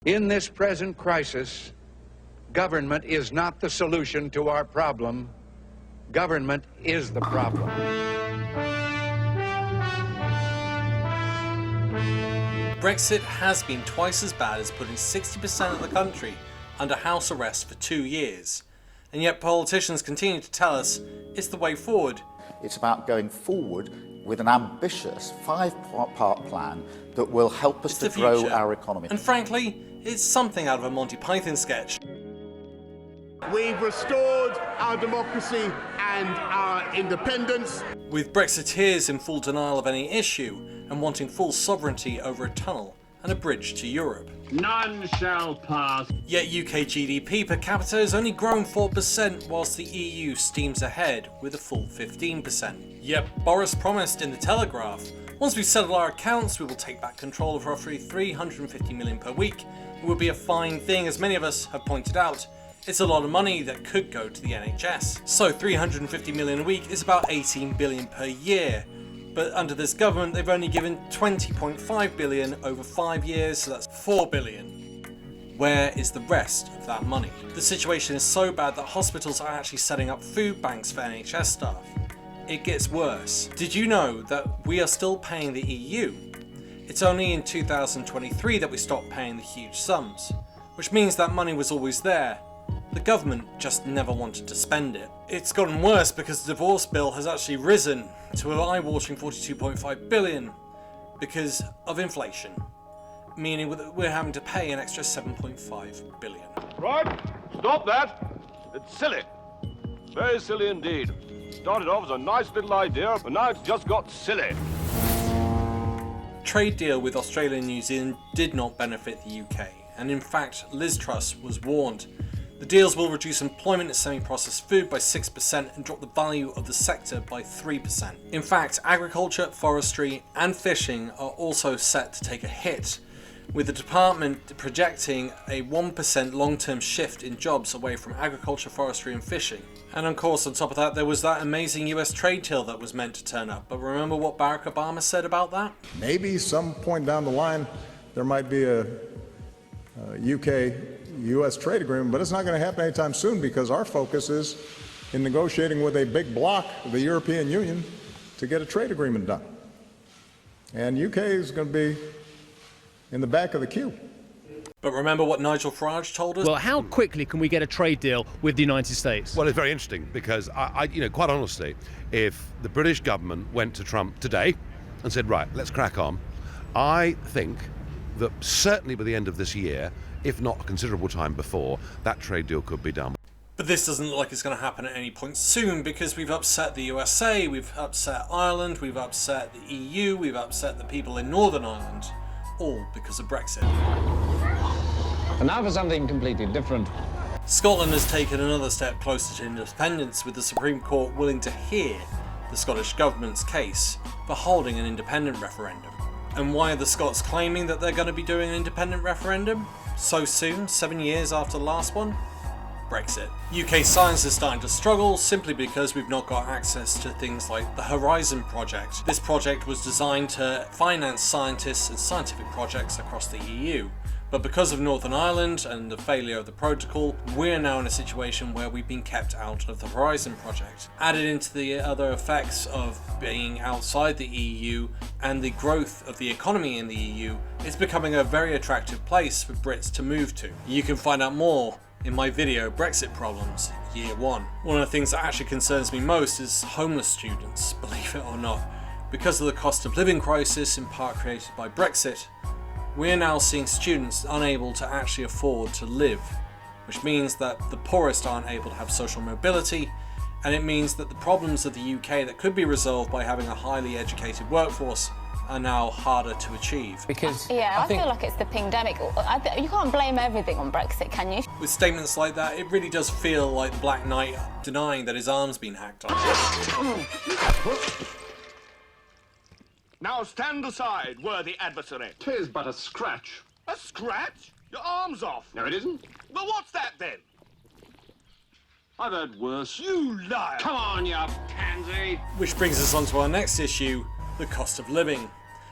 In this present crisis, government is not the solution to our problem. Government is the problem. Brexit has been twice as bad as putting 60% of the country under house arrest for 2 years. And yet politicians continue to tell us it's the way forward. It's about going forward with an ambitious 5-part plan that will help us to grow our economy. And frankly, it's something out of a Monty Python sketch. We've restored our democracy and our independence. With Brexiteers in full denial of any issue and wanting full sovereignty over a tunnel and a bridge to Europe. None shall pass. Yet UK GDP per capita has only grown 4%, whilst the EU steams ahead with a full 15%. Yet Boris promised in the Telegraph, once we settle our accounts, we will take back control of roughly 350 million per week. It would be a fine thing, as many of us have pointed out. It's a lot of money that could go to the NHS. So 350 million a week is about 18 billion per year. But under this government, they've only given 20.5 billion over 5 years, so that's 4 billion. Where is the rest of that money? The situation is so bad that hospitals are actually setting up food banks for NHS staff. It gets worse. Did you know that we are still paying the EU? It's only in 2023 that we stopped paying the huge sums, which means that money was always there. The government just never wanted to spend it. It's gotten worse because the divorce bill has actually risen to an eye-watering 42.5 billion because of inflation, meaning that we're having to pay an extra 7.5 billion. Right, stop that. It's silly. Very silly indeed. Started off as a nice little idea, but now it's just got silly. Trade deal with Australia and New Zealand did not benefit the UK, and in fact Liz Truss was warned. The deals will reduce employment in semi-processed food by 6% and drop the value of the sector by 3%. In fact, agriculture, forestry and fishing are also set to take a hit, with the department projecting a 1% long-term shift in jobs away from agriculture, forestry and fishing. And of course, on top of that, there was that amazing US trade deal that was meant to turn up. But remember what Barack Obama said about that? Maybe some point down the line there might be a UK-US trade agreement, but it's not going to happen anytime soon because our focus is in negotiating with a big bloc, the European Union, to get a trade agreement done. And UK is going to be in the back of the queue. But remember what Nigel Farage told us? Well, how quickly can we get a trade deal with the United States? Well, it's very interesting because quite honestly, if the British government went to Trump today and said, right, let's crack on, I think that certainly by the end of this year, if not a considerable time before, that trade deal could be done. But this doesn't look like it's going to happen at any point soon because we've upset the USA, we've upset Ireland, we've upset the EU, we've upset the people in Northern Ireland, all because of Brexit. And now for something completely different. Scotland has taken another step closer to independence, with the Supreme Court willing to hear the Scottish Government's case for holding an independent referendum. And why are the Scots claiming that they're going to be doing an independent referendum so soon, 7 years after the last one? Brexit. UK science is starting to struggle simply because we've not got access to things like the Horizon Project. This project was designed to finance scientists and scientific projects across the EU. But because of Northern Ireland and the failure of the protocol, we're now in a situation where we've been kept out of the Horizon Project. Added into the other effects of being outside the EU and the growth of the economy in the EU, it's becoming a very attractive place for Brits to move to. You can find out more in my video, Brexit Problems, Year 1. One of the things that actually concerns me most is homeless students, believe it or not. Because of the cost of living crisis in part created by Brexit, we're now seeing students unable to actually afford to live, which means that the poorest aren't able to have social mobility, and it means that the problems of the UK that could be resolved by having a highly educated workforce are now harder to achieve. Because I feel like it's the pandemic. You can't blame everything on Brexit, can you? With statements like that, it really does feel like the Black Knight denying that his arm's been hacked on. Now stand aside, worthy adversary. 'Tis but a scratch. A scratch? Your arm's off. No, it isn't. Well, what's that then? I've heard worse. You liar! Come on, you pansy! Which brings us on to our next issue, the cost of living.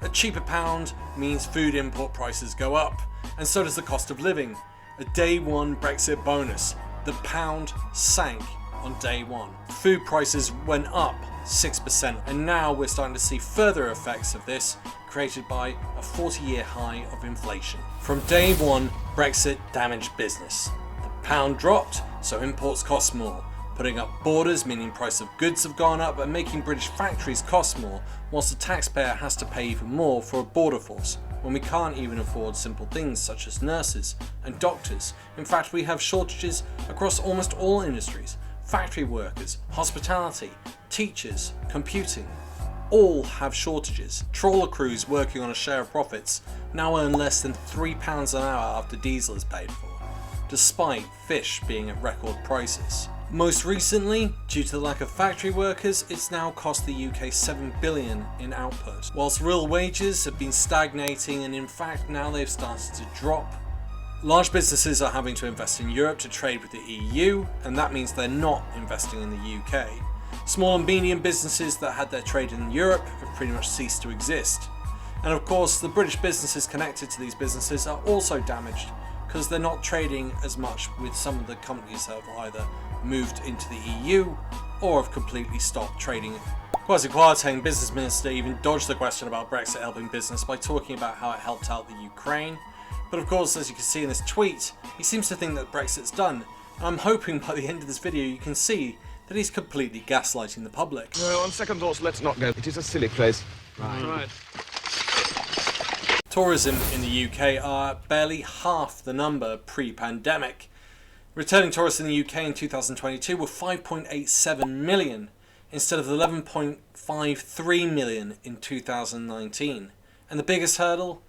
A cheaper pound means food import prices go up, and so does the cost of living. A day one Brexit bonus. The pound sank on day one. Food prices went up 6%, and now we're starting to see further effects of this, created by a 40-year high of inflation. From day one, Brexit damaged business. The pound dropped, so imports cost more, putting up borders, meaning price of goods have gone up and making British factories cost more, whilst the taxpayer has to pay even more for a border force, when we can't even afford simple things such as nurses and doctors. In fact, we have shortages across almost all industries. Factory workers, hospitality, teachers, computing, all have shortages. Trawler crews working on a share of profits now earn less than £3 an hour after diesel is paid for, despite fish being at record prices. Most recently, due to the lack of factory workers, it's now cost the UK $7 billion in output. Whilst real wages have been stagnating, and in fact now they've started to drop, large businesses are having to invest in Europe to trade with the EU, and that means they're not investing in the UK. Small and medium businesses that had their trade in Europe have pretty much ceased to exist. And of course, the British businesses connected to these businesses are also damaged, because they're not trading as much with some of the companies that have either moved into the EU or have completely stopped trading. Kwasi Kwarteng, business minister, even dodged the question about Brexit helping business by talking about how it helped out the Ukraine. But of course, as you can see in this tweet, he seems to think that Brexit's done. And I'm hoping by the end of this video you can see that he's completely gaslighting the public. No, on second thoughts, let's not go. It is a silly place. Right. Tourism in the UK are barely half the number pre-pandemic. Returning tourists in the UK in 2022 were 5.87 million instead of 11.53 million in 2019. And the biggest hurdle?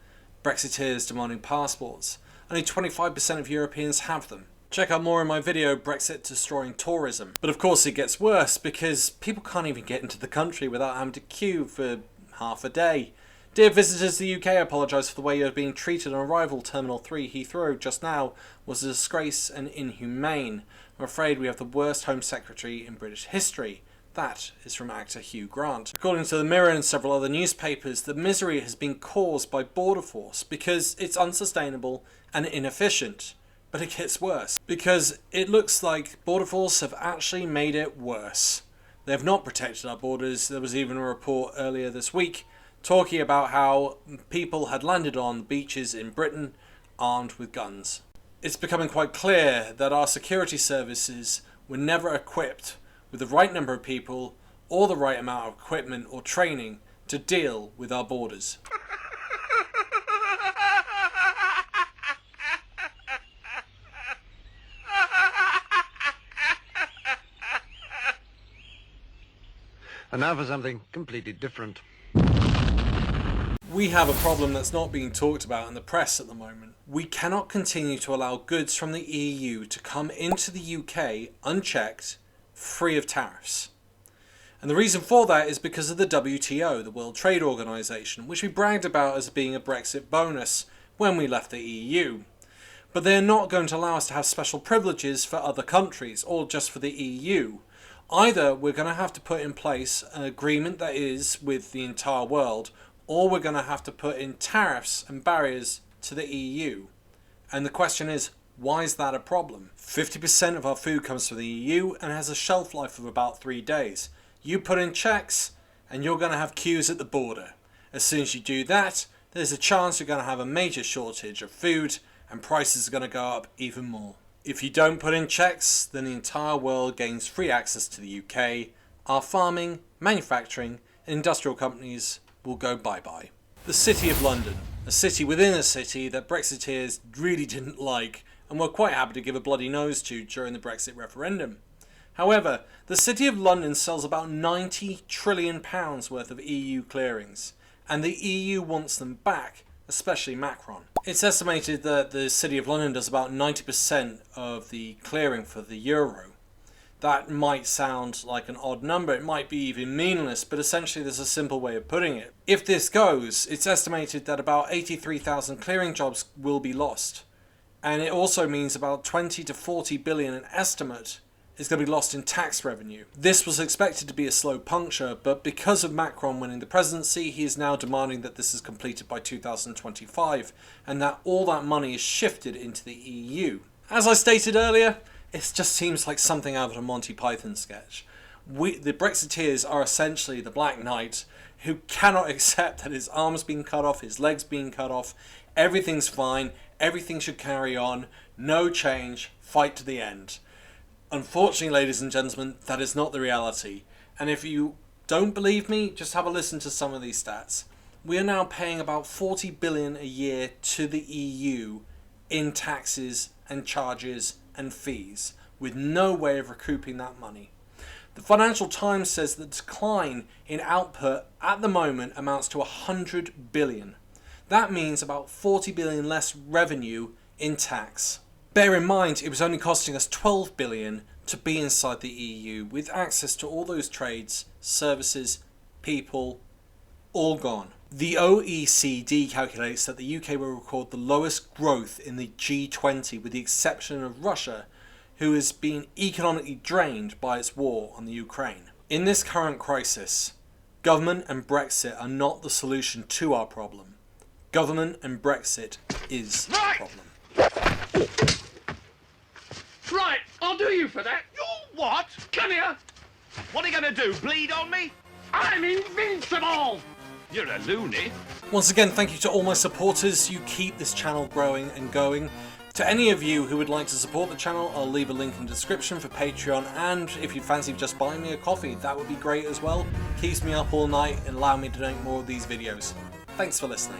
Brexiteers demanding passports. Only 25% of Europeans have them. Check out more in my video, Brexit Destroying Tourism. But of course it gets worse, because people can't even get into the country without having to queue for half a day. Dear visitors to the UK, I apologise for the way you're being treated on arrival. Terminal 3 Heathrow just now was a disgrace and inhumane. I'm afraid we have the worst Home Secretary in British history. That is from actor Hugh Grant. According to the Mirror and several other newspapers, the misery has been caused by Border Force because it's unsustainable and inefficient. But it gets worse, because it looks like Border Force have actually made it worse. They have not protected our borders. There was even a report earlier this week talking about how people had landed on beaches in Britain armed with guns. It's becoming quite clear that our security services were never equipped with the right number of people or the right amount of equipment or training to deal with our borders. And now for something completely different. We have a problem that's not being talked about in the press at the moment. We cannot continue to allow goods from the EU to come into the UK unchecked, free of tariffs. And the reason for that is because of the WTO, the World Trade Organization, which we bragged about as being a Brexit bonus when we left the EU. But they're not going to allow us to have special privileges for other countries or just for the EU. Either we're going to have to put in place an agreement that is with the entire world, or we're going to have to put in tariffs and barriers to the EU. And the question is, why is that a problem? 50% of our food comes from the EU and has a shelf life of about 3 days. You put in checks and you're going to have queues at the border. As soon as you do that, there's a chance you're going to have a major shortage of food and prices are going to go up even more. If you don't put in checks, then the entire world gains free access to the UK. Our farming, manufacturing and industrial companies will go bye-bye. The City of London, a city within a city that Brexiteers really didn't like and were quite happy to give a bloody nose to during the Brexit referendum. However, the City of London sells about £90 trillion worth of EU clearings, and the EU wants them back, especially Macron. It's estimated that the City of London does about 90% of the clearing for the euro. That might sound like an odd number, it might be even meaningless, but essentially there's a simple way of putting it. If this goes, it's estimated that about 83,000 clearing jobs will be lost. And it also means about 20 to 40 billion an estimate is going to be lost in tax revenue. This was expected to be a slow puncture, but because of Macron winning the presidency, he is now demanding that this is completed by 2025, and that all that money is shifted into the EU. As I stated earlier, it just seems like something out of a Monty Python sketch. The Brexiteers are essentially the Black Knight who cannot accept that his arm's been cut off, his leg's been cut off, everything's fine, everything should carry on, no change, fight to the end. Unfortunately, ladies and gentlemen, that is not the reality. And if you don't believe me, just have a listen to some of these stats. We are now paying about 40 billion a year to the EU in taxes and charges and fees, with no way of recouping that money. The Financial Times says the decline in output at the moment amounts to 100 billion. That means about 40 billion less revenue in tax. Bear in mind, it was only costing us 12 billion to be inside the EU, with access to all those trades, services, people, all gone. The OECD calculates that the UK will record the lowest growth in the G20, with the exception of Russia, who has been economically drained by its war on the Ukraine. In this current crisis, government and Brexit are not the solution to our problem. Government and Brexit is the problem. Right, I'll do you for that. You what? Come here. What are you going to do, bleed on me? I'm invincible. You're a loony. Once again, thank you to all my supporters. You keep this channel growing and going. To any of you who would like to support the channel, I'll leave a link in the description for Patreon, and if you fancy just buying me a coffee, that would be great as well. Keeps me up all night and allow me to make more of these videos. Thanks for listening.